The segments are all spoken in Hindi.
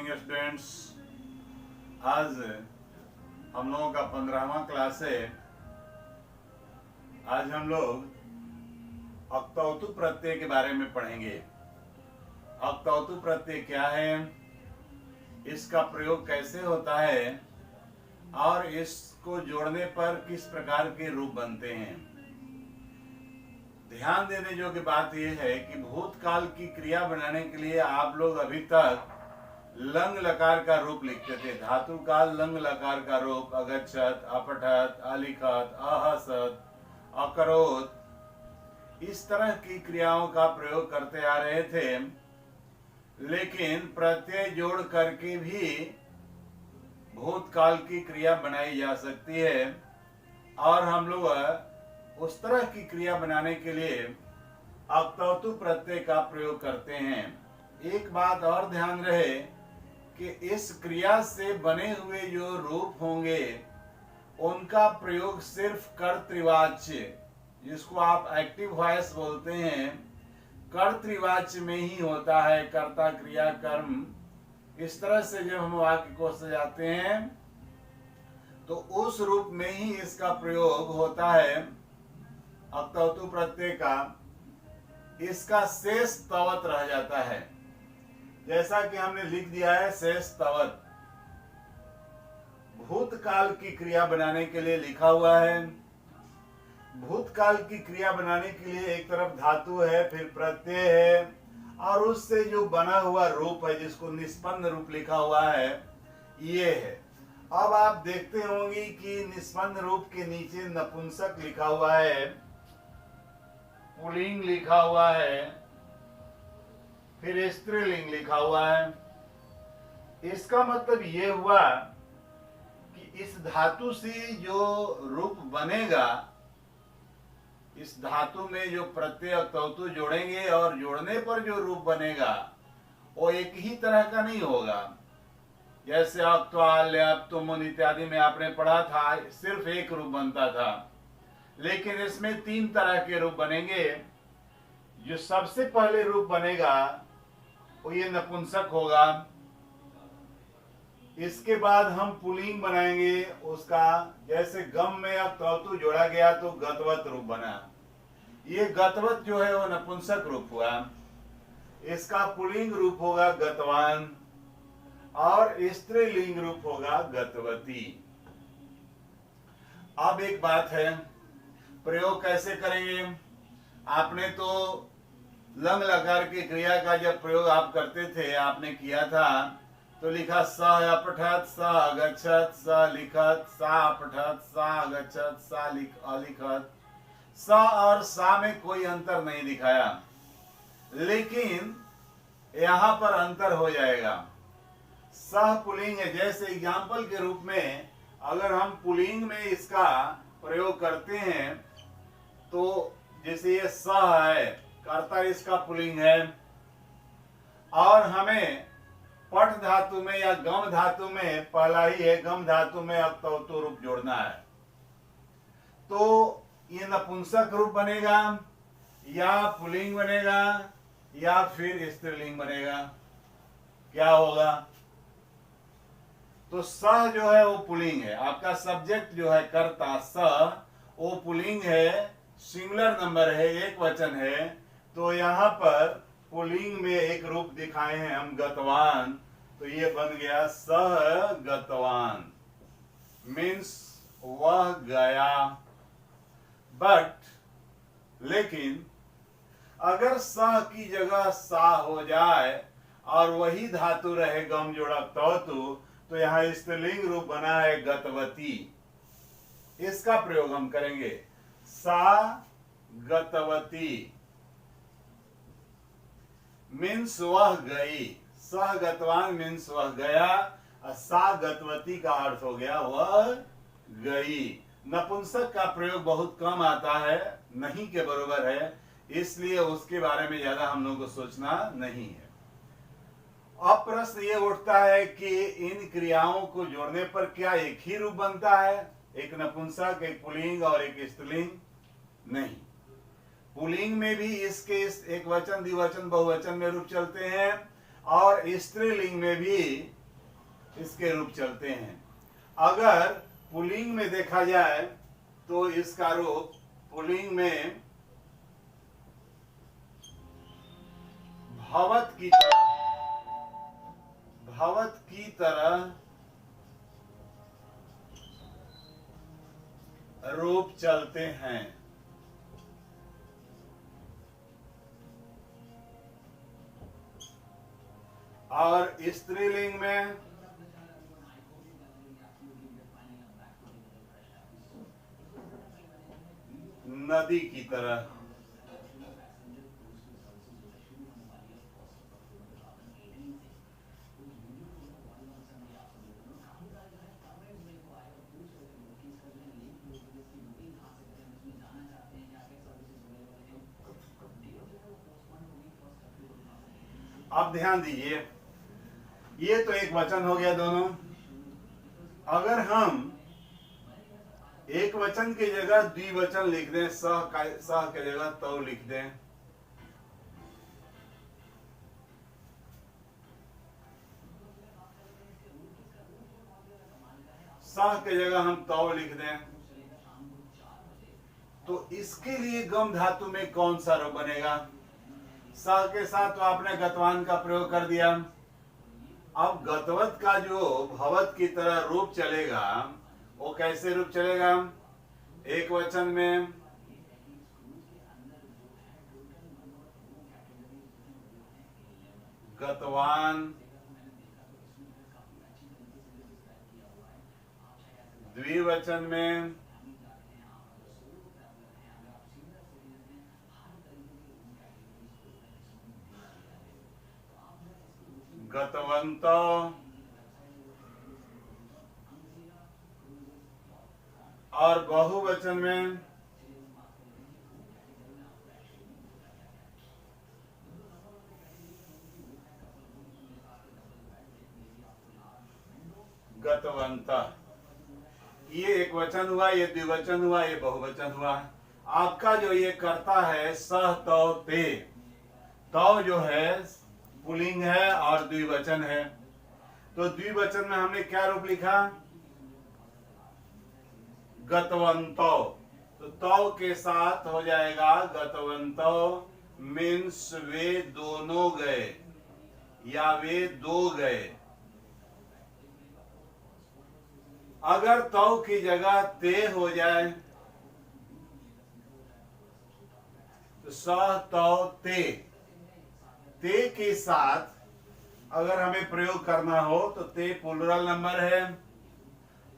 Morning students. आज हम लोगों का 15वां क्लास है। आज हम लोग अक्तौतु प्रत्यय के बारे में पढ़ेंगे। अक्तौतु प्रत्यय क्या है, इसका प्रयोग कैसे होता है और इसको जोड़ने पर किस प्रकार के रूप बनते हैं। ध्यान देने योग्य बात यह है कि भूतकाल की क्रिया बनाने के लिए आप लोग अभी तक लंग लकार का रूप लिखते थे। धातु काल लंग लकार का रूप अगच्छत, अपठत, अलिखत, अहसत, अकरोत, इस तरह की क्रियाओं का प्रयोग करते आ रहे थे। लेकिन प्रत्यय जोड़ करके भी भूतकाल की क्रिया बनाई जा सकती है और हम लोग उस तरह की क्रिया बनाने के लिए अक्तौतु प्रत्यय का प्रयोग करते हैं। एक बात और ध्यान रहे कि इस क्रिया से बने हुए जो रूप होंगे उनका प्रयोग सिर्फ कर्तृवाच्य, जिसको आप एक्टिव वॉइस बोलते हैं, कर्तृवाच्य में ही होता है। कर्ता क्रिया कर्म, इस तरह से जब हम वाक्य को सजाते हैं तो उस रूप में ही इसका प्रयोग होता है अक्तौतु प्रत्यय का। इसका शेष तवत रह जाता है, जैसा कि हमने लिख दिया है शेष तवत। भूतकाल की क्रिया बनाने के लिए लिखा हुआ है। भूतकाल की क्रिया बनाने के लिए एक तरफ धातु है, फिर प्रत्यय है और उससे जो बना हुआ रूप है जिसको निष्पन्न रूप लिखा हुआ है, ये है। अब आप देखते होंगे कि निष्पन्न रूप के नीचे नपुंसक लिखा हुआ है, पुल्लिंग लिखा हुआ है, फिर स्त्रीलिंग लिखा हुआ है। इसका मतलब ये हुआ कि इस धातु से जो रूप बनेगा, इस धातु में जो प्रत्यय अक्तौतु जोड़ेंगे और जोड़ने पर जो रूप बनेगा वो एक ही तरह का नहीं होगा। जैसे अक्त्वाल, तुमुन इत्यादि में आपने पढ़ा था सिर्फ एक रूप बनता था, लेकिन इसमें 3 तरह के रूप बनेंगे। जो सबसे पहले रूप बनेगा वो ये नपुंसक होगा। इसके बाद हम पुल्लिंग बनाएंगे उसका, जैसे गम में अक्तौतु जोड़ा गया तो गतवत रूप बना। ये गतवत जो है वो नपुंसक रूप हुआ। इसका पुल्लिंग रूप होगा गतवान और स्त्रीलिंग रूप होगा गतवती। अब एक बात है, प्रयोग कैसे करेंगे। आपने तो लंग लकार की क्रिया का जब प्रयोग आप करते थे, आपने किया था तो लिखा स अपठत, स अगच्छत, स लिखत, स अपठत, स अगच्छत, स अलिखत। स और सा में कोई अंतर नहीं दिखाया, लेकिन यहाँ पर अंतर हो जाएगा। सह पुल्लिंग है। जैसे एग्जाम्पल के रूप में अगर हम पुल्लिंग में इसका प्रयोग करते हैं तो जैसे ये सह है, कर्ता इसका पुल्लिंग है, और हमें पठ धातु में या गम धातु में, पहला ही है गम धातु में अक्तौतु रूप जोड़ना है, तो ये नपुंसक रूप बनेगा या पुल्लिंग बनेगा या फिर स्त्रीलिंग बनेगा। क्या होगा, तो सह जो है वो पुल्लिंग है। आपका सब्जेक्ट जो है कर्ता सह, वो पुल्लिंग है, सिंगुलर नंबर है, एक वचन है। तो यहाँ पर पुल्लिंग में एक रूप दिखाए हैं हम गतवान, तो ये बन गया सह गतवान, मीन्स वह गया। बट लेकिन अगर सह की जगह सा हो जाए और वही धातु रहे गम जोड़ा अक्तौतु, तो यहाँ स्त्रीलिंग रूप बना है गतवती। इसका प्रयोग हम करेंगे, सा गतवती मीन्स वह गई। सह गतवान मीन्स वह गया, और सा गतवती का अर्थ हो गया वह गई। नपुंसक का प्रयोग बहुत कम आता है, नहीं के बराबर है, इसलिए उसके बारे में ज्यादा हम लोगों को सोचना नहीं है। अब प्रश्न ये उठता है कि इन क्रियाओं को जोड़ने पर क्या एक ही रूप बनता है, एक नपुंसक, एक पुल्लिंग और एक स्त्रीलिंग? नहीं, पुल्लिंग में भी इसके एक वचन, द्विवचन, बहुवचन में रूप चलते हैं और स्त्रीलिंग में भी इसके रूप चलते हैं। अगर पुल्लिंग में देखा जाए तो इसका रूप पुल्लिंग में भवत की तरह रूप चलते हैं। और स्त्रीलिंग में नदी की तरह। अब ध्यान दीजिए, ये तो एक वचन हो गया दोनों। अगर हम एक वचन की जगह द्विवचन लिख दें, सह की जगह तो लिख दें, सह की जगह हम तो लिख दें, तो इसके लिए गम धातु में कौन सा रूप बनेगा? सह के साथ तो आपने गतवान का प्रयोग कर दिया। अब गतवत का जो भवत की तरह रूप चलेगा वो कैसे रूप चलेगा? एक वचन में गतवान, द्विवचन में गतवंत, और बहुवचन में गतवंत। ये एक वचन हुआ, ये द्विवचन हुआ, ये बहुवचन हुआ। आपका जो ये करता है सह तो ते, तो जो है पुल्लिंग है और द्विवचन है। तो द्विवचन में हमने क्या रूप लिखा? गतवंतो। तो के साथ हो जाएगा गतवंतो, मीन्स वे दोनों गए या वे दो गए। अगर तो की जगह ते हो जाए तो सह तो ते के साथ अगर हमें प्रयोग करना हो तो ते प्लुरल नंबर है,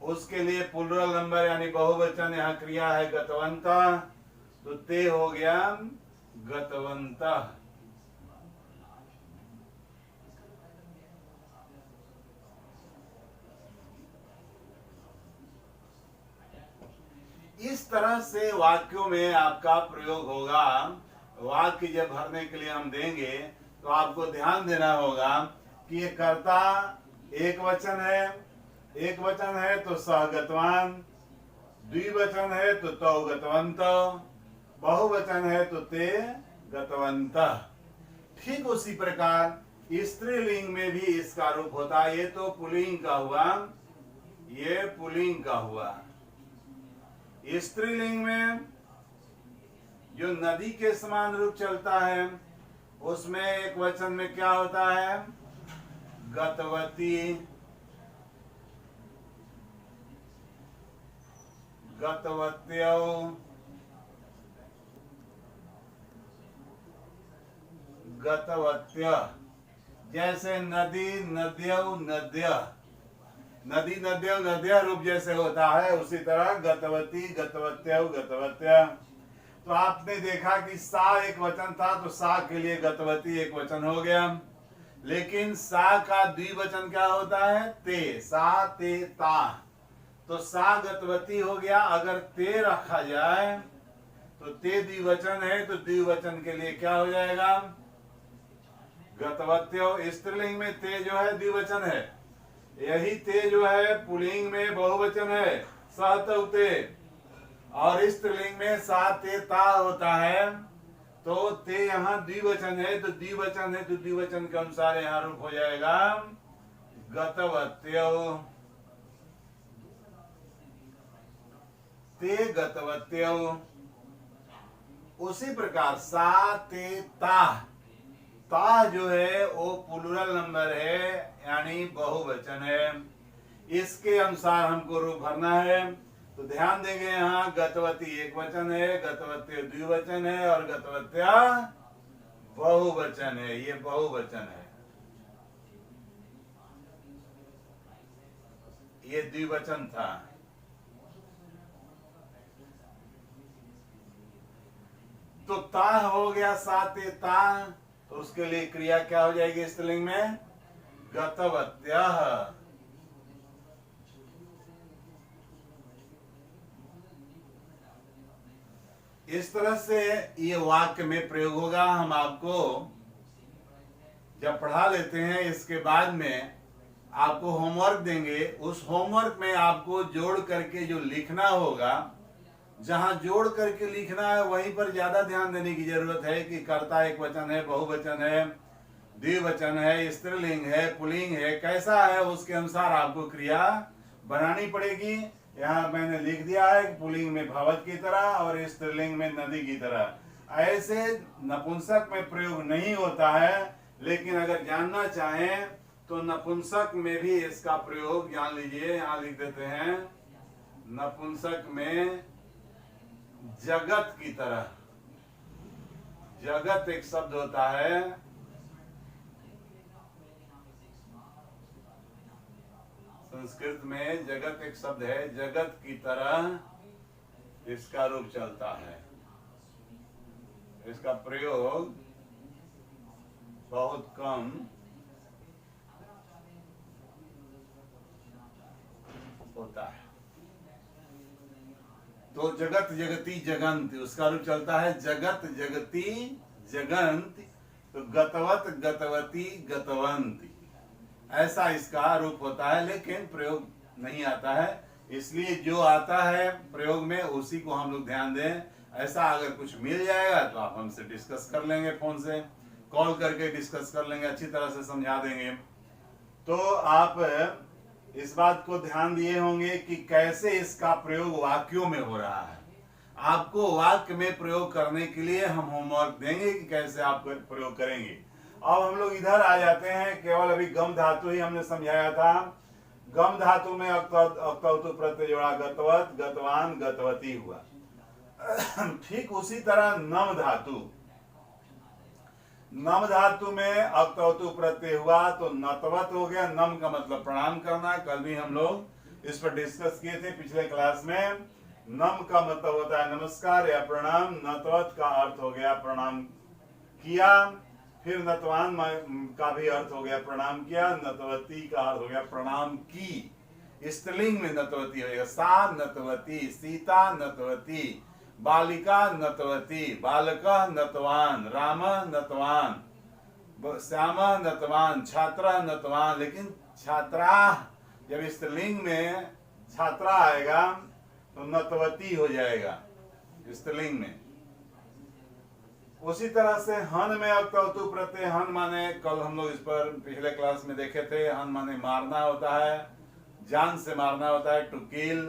उसके लिए प्लुरल नंबर यानी बहुवचन यहाँ क्रिया है गतवंता, तो ते हो गया गतवंता। इस तरह से वाक्यों में आपका प्रयोग होगा। वाक्य जब भरने के लिए हम देंगे तो आपको ध्यान देना होगा कि ये कर्ता एक वचन है, एक वचन है तो सहगतवान, द्विवचन है तो गतवंत, बहुवचन है तो ते गतवंत। ठीक उसी प्रकार स्त्रीलिंग में भी इसका रूप होता है। ये तो पुल्लिंग का हुआ, ये पुल्लिंग का हुआ। स्त्रीलिंग में जो नदी के समान रूप चलता है उसमें एक वचन में क्या होता है? गतवती, गतवत्यो, गतवत्य। जैसे नदी, नद्यौ, नद्य, नदी, नद्यौ, नद्य रूप जैसे होता है उसी तरह गतवती, गतवत्यो, गतवत्य। तो आपने देखा कि सा एक वचन था तो सा के लिए गतवती एक वचन हो गया, लेकिन सा का द्विवचन क्या होता है? ते, सा ते ता, तो सा गतवती हो गया। अगर ते रखा जाए तो ते द्विवचन है तो द्विवचन के लिए क्या हो जाएगा? गतवत्यो। स्त्रीलिंग में ते जो है द्विवचन है, यही ते जो है पुल्लिंग में बहुवचन है, सहतौते। और स्त्रीलिंग में सा ते ता होता है तो ते यहाँ द्विवचन है, तो द्विवचन है तो द्विवचन के अनुसार यहाँ रूप हो जाएगा गतवत्यो। ते गतवत्यो। उसी प्रकार सा ते ता, ता जो है वो प्लूरल नंबर है, यानी बहुवचन है। इसके अनुसार हमको रूप भरना है। तो ध्यान देंगे यहाँ गतवती एक वचन है, गतवत्य द्विवचन है और गतवत्या बहुवचन है। ये बहुवचन है, ये द्विवचन था। तो ता हो गया साते ता, तो उसके लिए क्रिया क्या हो जाएगी स्त्रीलिंग में? गतवत्यः। इस तरह से ये वाक्य में प्रयोग होगा। हम आपको जब पढ़ा लेते हैं इसके बाद में आपको होमवर्क देंगे। उस होमवर्क में आपको जोड़ करके जो लिखना होगा, जहां जोड़ करके लिखना है वहीं पर ज्यादा ध्यान देने की जरूरत है कि कर्ता एक वचन है, बहुवचन है, द्विवचन है, स्त्रीलिंग है, पुल्लिंग है, कैसा है उसके अनुसार आपको क्रिया बनानी पड़ेगी। यहाँ मैंने लिख दिया है पुल्लिंग में भवत की तरह और स्त्रीलिंग में नदी की तरह। ऐसे नपुंसक में प्रयोग नहीं होता है, लेकिन अगर जानना चाहें तो नपुंसक में भी इसका प्रयोग जान लीजिए। यहाँ लिख देते हैं नपुंसक में जगत की तरह। जगत एक शब्द होता है, संस्कृत में जगत एक शब्द है, जगत की तरह इसका रूप चलता है। इसका प्रयोग बहुत कम होता है। तो जगत जगती जगंत, उसका रूप चलता है जगत जगती जगंत। तो गतवत गतवती गतवंती, ऐसा इसका रूप होता है, लेकिन प्रयोग नहीं आता है। इसलिए जो आता है प्रयोग में उसी को हम लोग ध्यान दें। ऐसा अगर कुछ मिल जाएगा तो आप हमसे डिस्कस कर लेंगे, फोन से कॉल करके डिस्कस कर लेंगे, अच्छी तरह से समझा देंगे। तो आप इस बात को ध्यान दिए होंगे कि कैसे इसका प्रयोग वाक्यों में हो रहा है। आपको वाक्य में प्रयोग करने के लिए हम होमवर्क देंगे कि कैसे आप प्रयोग करेंगे। अब हम लोग इधर आ जाते हैं। केवल अभी गम धातु ही हमने समझाया था। गम धातु में अक्तौतु प्रत्यय जोड़ा, गतवत गतवान गतवती हुआ। ठीक उसी तरह नम धातु, नम धातु में अक्तौतु प्रत्यय हुआ तो नतवत हो गया। नम का मतलब प्रणाम करना। कल भी हम लोग इस पर डिस्कस किए थे पिछले क्लास में। नम का मतलब होता है नमस्कार या प्रणाम। नतवत का अर्थ हो गया प्रणाम किया। फिर नतवान का भी अर्थ हो गया प्रणाम किया। नतवती का अर्थ हो गया प्रणाम की। स्त्रीलिंग में नतवती हो गया। सा नतवती, सीता नतवती, बालिका नतवती, बालका नतवान, राम नतवान, श्याम नतवान, छात्रा नतवान। लेकिन छात्रा जब स्त्रीलिंग में छात्रा आएगा तो नतवती हो जाएगा स्त्रीलिंग में। उसी तरह से हन में अक्तौतु प्रत्यय, हन माने कल हम लोग इस पर पिछले क्लास में देखे थे। हन माने मारना होता है, जान से मारना होता है, टू किल।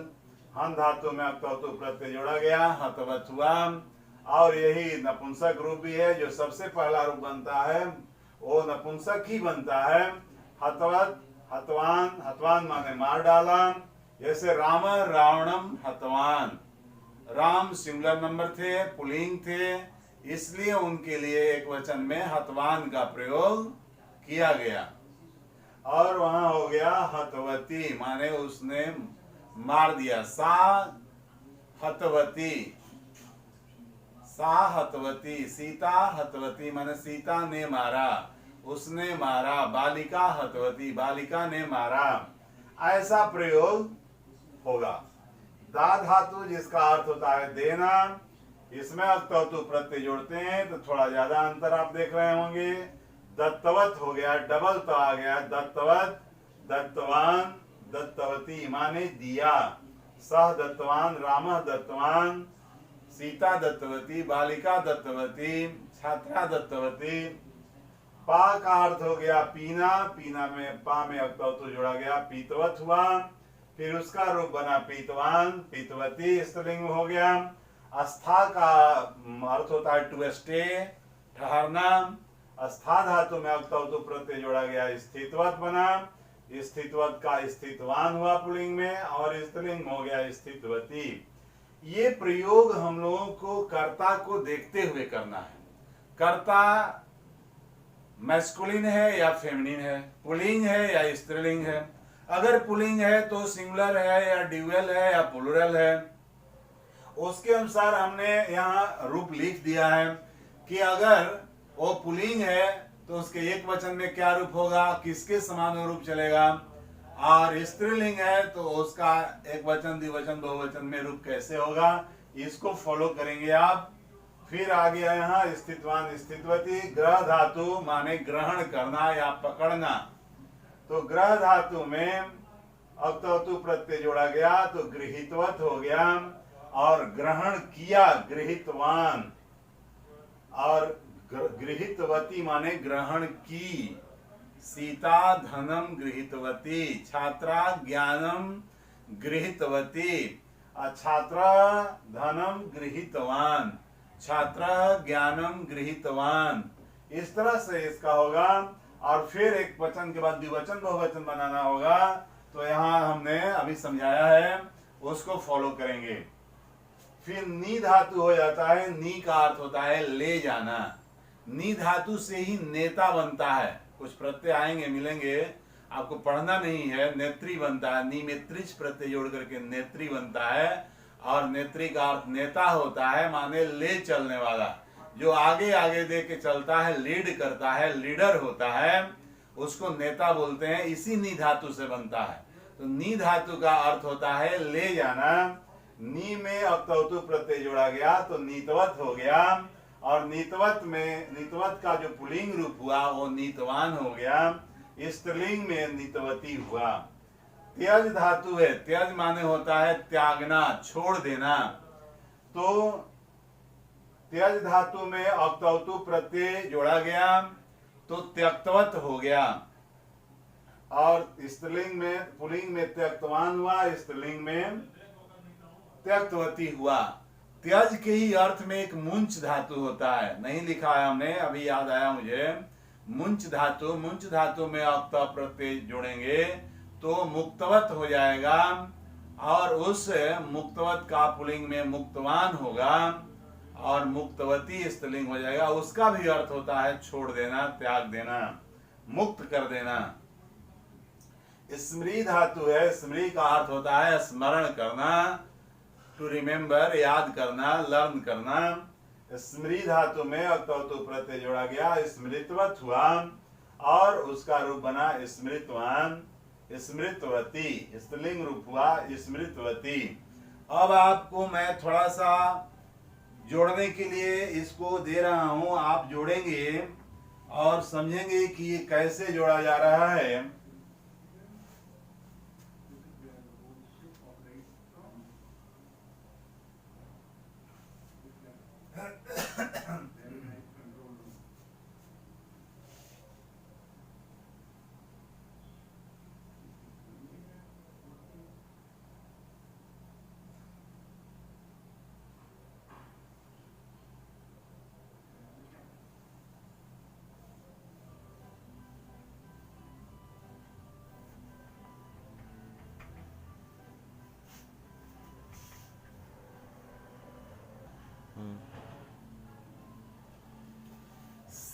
हन धातु में अक्तौतु प्रत्यय जोड़ा गया, हतवत हुआ। और यही नपुंसक रूप भी है। जो सबसे पहला रूप बनता है वो नपुंसक ही बनता है। हतवत, हतवान, हतवान माने मार डाला। जैसे राम रावणम हतवान, राम सिंगुलर नंबर थे, पुल्लिंग थे, इसलिए उनके लिए एक वचन में हतवान का प्रयोग किया गया। और वहां हो गया हतवती, माने उसने मार दिया। सा हतवती, सा हतवती, सीता हतवती माने सीता ने मारा, उसने मारा। बालिका हतवती, बालिका ने मारा। ऐसा प्रयोग होगा। दा धातु जिसका अर्थ होता है देना, इसमें अक्तौतु प्रत्यय जोड़ते हैं तो थोड़ा ज्यादा अंतर आप देख रहे होंगे। दत्तवत हो गया, डबल तो आ गया। दत्तवत, दत्तवान, दत्तवती माने दिया। सह दत्तवान, राम दत्तवान, सीता दत्तवती, बालिका दत्तवती, छात्रा दत्तवती। पा का अर्थ हो गया पीना, पीना में पा में अक्तवतु जोड़ा गया, पीतवत हुआ। फिर उसका रूप बना पीतवान, पीतवती स्त्रीलिंग हो गया। आस्था का अर्थ होता है टू स्टे, ठहरना। आस्था धातु में अक्तवतु प्रत्यय जोड़ा गया, स्थितवत बना। स्थितवत का स्थितवान हुआ पुल्लिंग में, और स्त्रीलिंग हो गया स्थितवती। ये प्रयोग हम लोगों को कर्ता को देखते हुए करना है। कर्ता मैस्कुलिन है या फेमिनिन है, पुल्लिंग है या स्त्रीलिंग है। अगर पुल्लिंग है तो सिंगुलर है या ड्यूअल है या प्लूरल है, उसके अनुसार हमने यहाँ रूप लिख दिया है कि अगर वो पुल्लिंग है तो उसके एक वचन में क्या रूप होगा, किसके समान रूप चलेगा। और स्त्रीलिंग है तो उसका एक वचन, द्विवचन, बहुवचन में रूप कैसे होगा, इसको फॉलो करेंगे आप। फिर आ गया यहाँ स्थितवान, स्थितवती। ग्रह धातु माने ग्रहण करना या पकड़ना, तो ग्रह धातु में अक्तवतु प्रत्यय जोड़ा गया तो गृहीतवत हो गया, और ग्रहण किया गृहीतवान, और गृहीतवती माने ग्रहण की। सीता धनम गृहीतवती, छात्रा ज्ञानम गृहीतवती, छात्रा धनम गृहीतवान, छात्रा ज्ञानम गृहीतवान। इस तरह से इसका होगा। और फिर एक वचन के बाद द्विवचन बहुवचन बनाना होगा, तो यहाँ हमने अभी समझाया है, उसको फॉलो करेंगे। फिर नी धातु हो जाता है, नी का अर्थ होता है ले जाना। नी धातु से ही नेता बनता है। कुछ प्रत्यय आएंगे, मिलेंगे, आपको पढ़ना नहीं है। नेत्री बनता है, नी में त्रिच प्रत्यय जोड़ करके नेत्री बनता है। और नेत्री का अर्थ नेता होता है, माने ले चलने वाला, जो आगे आगे दे के चलता है, लीड करता है, लीडर होता है, उसको नेता बोलते हैं। इसी नी धातु से बनता है। तो नी धातु का अर्थ होता है ले जाना। नी में अक्तवतु प्रत्यय जोड़ा गया तो नीतवत हो गया, और नीतवत में नीतवत का जो पुल्लिंग रूप हुआ वो नीतवान हो गया। स्त्रीलिंग में नीतवती हुआ। त्यज धातु है, त्यज माने होता है त्यागना, छोड़ देना। तो त्यज धातु में अक्तवतु प्रत्यय जोड़ा गया तो त्यक्तवत हो गया, और स्त्रीलिंग में पुल्लिंग में त्यक्तवान हुआ, स्त्रीलिंग में त्यक्तवती हुआ। त्यज के ही अर्थ में एक मुंच धातु होता है, नहीं लिखा है हमने, अभी याद आया मुझे। मुंच धातु, मुंच धातु में अक्त प्रत्यय जोड़ेंगे तो मुक्तवत हो जाएगा, और उस मुक्तवत का पुल्लिंग में मुक्तवान होगा, और मुक्तवती स्त्रीलिंग हो जाएगा। उसका भी अर्थ होता है छोड़ देना, त्याग देना, मुक्त कर देना। स्मृति धातु है, स्मृति का अर्थ होता है स्मरण करना, टू रिमेम्बर, याद करना, लर्न करना। स्मृति धातु में अक्तवतु प्रत्यय जोड़ा गया, स्मृतवत हुआ, और उसका रूप बना स्मृतवान, स्मृतवती, स्त्रीलिंग रूप हुआ स्मृतवती। अब आपको मैं थोड़ा सा जोड़ने के लिए इसको दे रहा हूं, आप जोड़ेंगे और समझेंगे कि ये कैसे जोड़ा जा रहा है।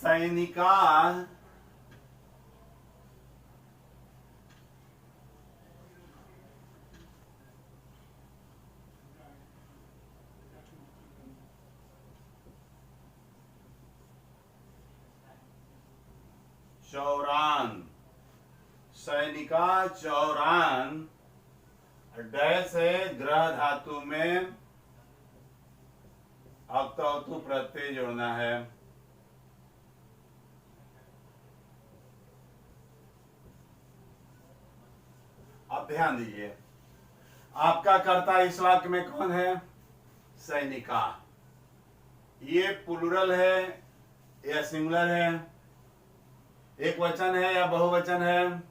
सैनिका, चौरान, सैनिका चौरान, डैश है ग्रह धातु में अक्तवतु प्रत्यय जोड़ना है। अब ध्यान दीजिए, आपका कर्ता इस वाक्य में कौन है? सैनिका। ये प्लूरल है, या सिंगुलर है, एक वचन है या बहुवचन है?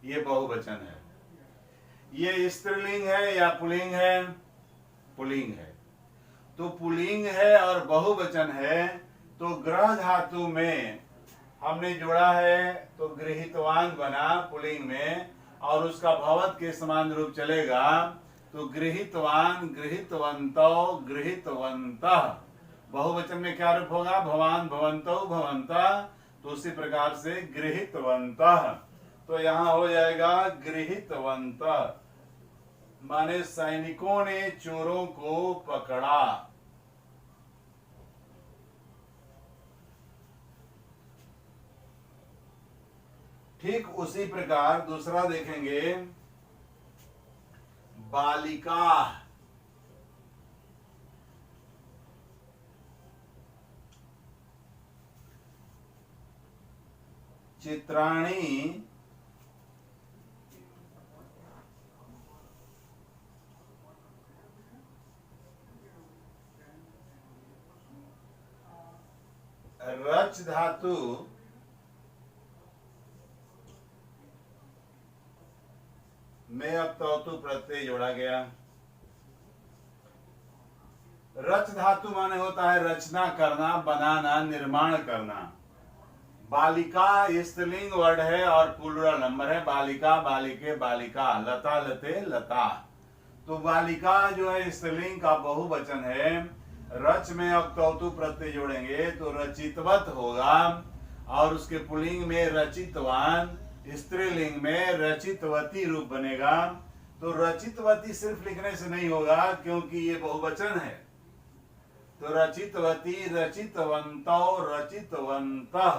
ये बहुवचन है। ये स्त्रीलिंग है या पुल्लिंग है? पुल्लिंग है। तो पुल्लिंग है और बहुवचन है, तो ग्रह धातु में हमने जोड़ा है तो गृहीतवान बना पुल्लिंग में, और उसका भवत के समान रूप चलेगा तो गृहीतवान, गृहीतवंतो, गृहीतवन्तः। बहुवचन में क्या रूप होगा? भवान, भवन्तौ, भवन्तः। तो उसी प्रकार से गृहीतवन्तः, तो यहां हो जाएगा गृहीतवन्तः, माने सैनिकों ने चोरों को पकड़ा। ठीक उसी प्रकार दूसरा देखेंगे, बालिका। चित्राणी, रच धातु में अब तौतु प्रत्यय जोड़ा गया। रच धातु माने होता है रचना करना, बनाना, निर्माण करना। बालिका स्त्रीलिंग वर्ड है और प्लूरल नंबर है। बालिका, बालिके, बालिका, लता, लते, लता। तो बालिका जो है स्त्रीलिंग का बहुवचन है। रच में अब तौतु प्रत्यय जोड़ेंगे तो रचितवत होगा, और उसके पुल्लिंग में रचितवान, स्त्रीलिंग में रचितवती रूप बनेगा। तो रचितवती सिर्फ लिखने से नहीं होगा क्योंकि ये बहुवचन है। तो रचितवती, रचितवन्तौ, रचितवन्तः।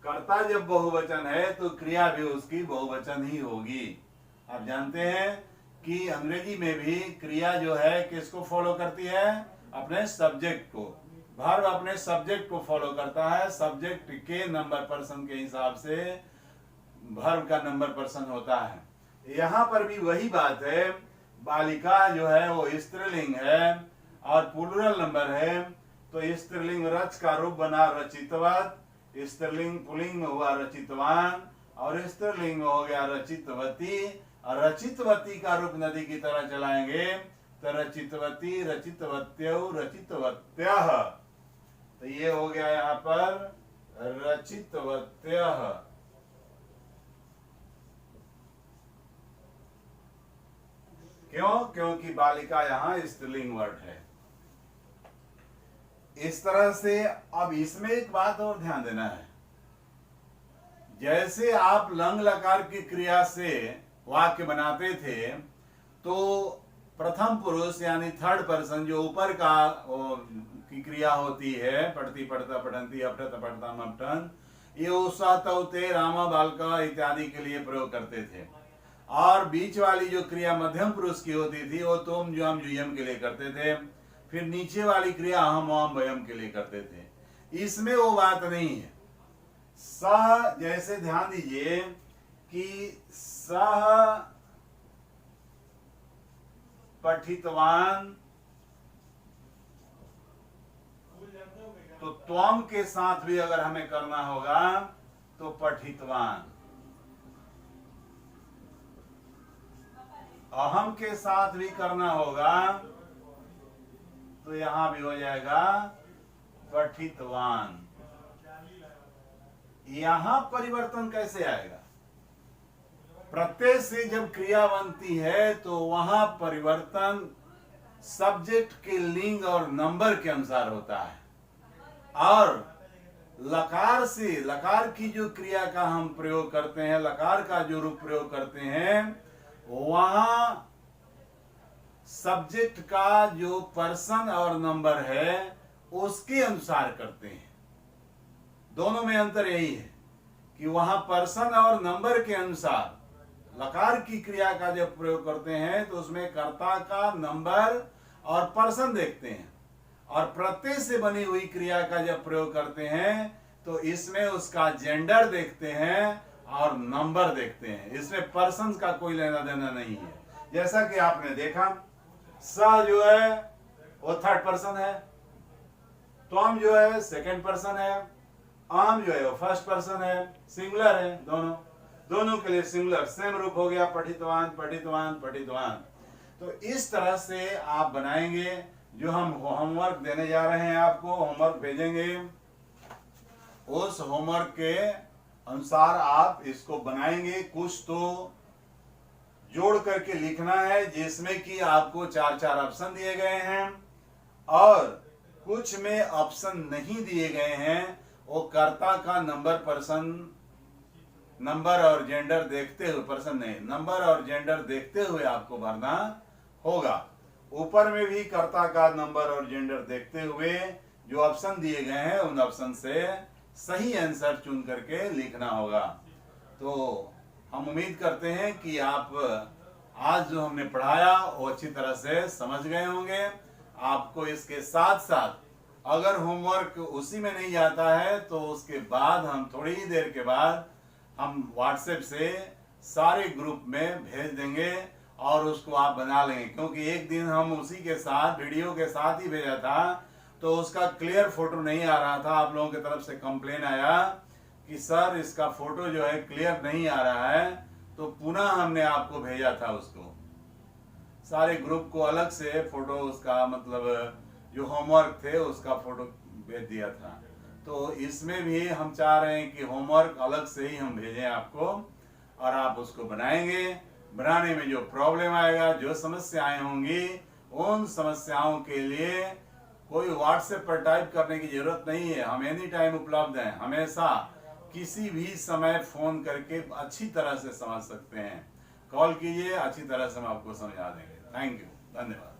कर्ता जब बहुवचन है तो क्रिया भी उसकी बहुवचन ही होगी। आप जानते हैं कि अंग्रेजी में भी क्रिया जो है किसको फॉलो करती है? अपने सब्जेक्ट को। वर्ब अपने सब्जेक्ट को फॉलो करता है। सब्जेक्ट के नंबर पर्सन के हिसाब से वर्ब का नंबर पर्सन होता है। यहाँ पर भी वही बात है। बालिका जो है वो स्त्रीलिंग है और प्लूरल नंबर है, तो स्त्रीलिंग रच का रूप बना रचितवत, स्त्रीलिंग पुल्लिंग में हुआ रचितवान, और स्त्रीलिंग में हो गया रचितवती। और रचितवती का रूप नदी की तरह चलाएंगे तो रचितवती, रचितवत्यौ, रचितवत्यः। तो ये हो गया यहाँ पर रचितवत्यः। क्यों? क्योंकि बालिका यहाँ स्त्रीलिंग वर्ड है। इस तरह से अब इसमें एक बात और ध्यान देना है। जैसे आप लंग लकार की क्रिया से वाक्य बनाते थे तो प्रथम पुरुष यानी थर्ड पर्सन जो ऊपर का की क्रिया होती है, पढ़ती, पढ़ता, पढ़ंती, अपठत, अपठतम, अपठन, ये उषा, तौते, रामा, बालका इत्यादि के लिए प्रयोग करते थे। और बीच वाली जो क्रिया मध्यम पुरुष की होती थी वो तुम, जुम, जुयम के लिए करते थे। फिर नीचे वाली क्रिया हम, वाम, वयम के लिए करते थे। इसमें वो बात नहीं है। सह, जैसे ध्यान दीजिए कि सह पठितवान, तो त्वम के साथ भी अगर हमें करना होगा तो पठितवान। अहम के साथ भी करना होगा तो यहां भी हो जाएगा पठितवान। यहां परिवर्तन कैसे आएगा? प्रत्यय से जब क्रिया बनती है तो वहां परिवर्तन सब्जेक्ट के लिंग और नंबर के अनुसार होता है। और लकार से, लकार की जो क्रिया का हम प्रयोग करते हैं, लकार का जो रूप प्रयोग करते हैं, वहां सब्जेक्ट का जो पर्सन और नंबर है उसके अनुसार करते हैं। दोनों में अंतर यही है कि वहां पर्सन और नंबर के अनुसार लकार की क्रिया का जब प्रयोग करते हैं तो उसमें कर्ता का नंबर और पर्सन देखते हैं, और प्रत्यय से बनी हुई क्रिया का जब प्रयोग करते हैं तो इसमें उसका जेंडर देखते हैं और नंबर देखते हैं। इसमें पर्सन का कोई लेना देना नहीं है। जैसा कि आपने देखा, स जो है वो थर्ड पर्सन है, त्वम जो है सेकंड पर्सन है, आम जो है वो फर्स्ट पर्सन है, सिंगुलर है, दोनों के लिए सिंगुलर सेम रूप हो गया, पठितवान पठितवान पठितवान। तो इस तरह से आप बनाएंगे। जो हम होमवर्क देने जा रहे हैं, आपको होमवर्क भेजेंगे, उस होमवर्क के अनुसार आप इसको बनाएंगे। कुछ तो जोड़ करके लिखना है जिसमें कि आपको 4-4 ऑप्शन दिए गए हैं, और कुछ में ऑप्शन नहीं दिए गए हैं। वो कर्ता का नंबर और जेंडर देखते हुए, पर्सन नहीं, नंबर और जेंडर देखते हुए आपको भरना होगा। ऊपर में भी कर्ता का नंबर और जेंडर देखते हुए जो ऑप्शन दिए गए हैं उन ऑप्शन से सही आंसर चुन करके लिखना होगा। तो हम उम्मीद करते हैं कि आप आज जो हमने पढ़ाया वो अच्छी तरह से समझ गए होंगे। आपको इसके साथ साथ अगर होमवर्क उसी में नहीं आता है तो उसके बाद हम थोड़ी ही देर के बाद हम व्हाट्सएप से सारे ग्रुप में भेज देंगे और उसको आप बना लेंगे। क्योंकि एक दिन हम उसी के साथ वीडियो के साथ ही भेजा था तो उसका क्लियर फोटो नहीं आ रहा था। आप लोगों की तरफ से कंप्लेन आया कि सर इसका फोटो जो है क्लियर नहीं आ रहा है, तो पुनः हमने आपको भेजा था उसको, सारे ग्रुप को अलग से फोटो, उसका मतलब जो होमवर्क थे उसका फोटो भेज दिया था। तो इसमें भी हम चाह रहे हैं कि होमवर्क अलग से ही हम भेजें आपको और आप उसको बनाएंगे। बनाने में जो प्रॉब्लम आएगा, जो समस्याएं होंगी, उन समस्याओं के लिए कोई व्हाट्सएप पर टाइप करने की जरूरत नहीं है। हम एनी टाइम उपलब्ध हैं, हमेशा किसी भी समय फोन करके अच्छी तरह से समझ सकते हैं। कॉल कीजिए, अच्छी तरह से हम आपको समझा देंगे। थैंक यू, धन्यवाद।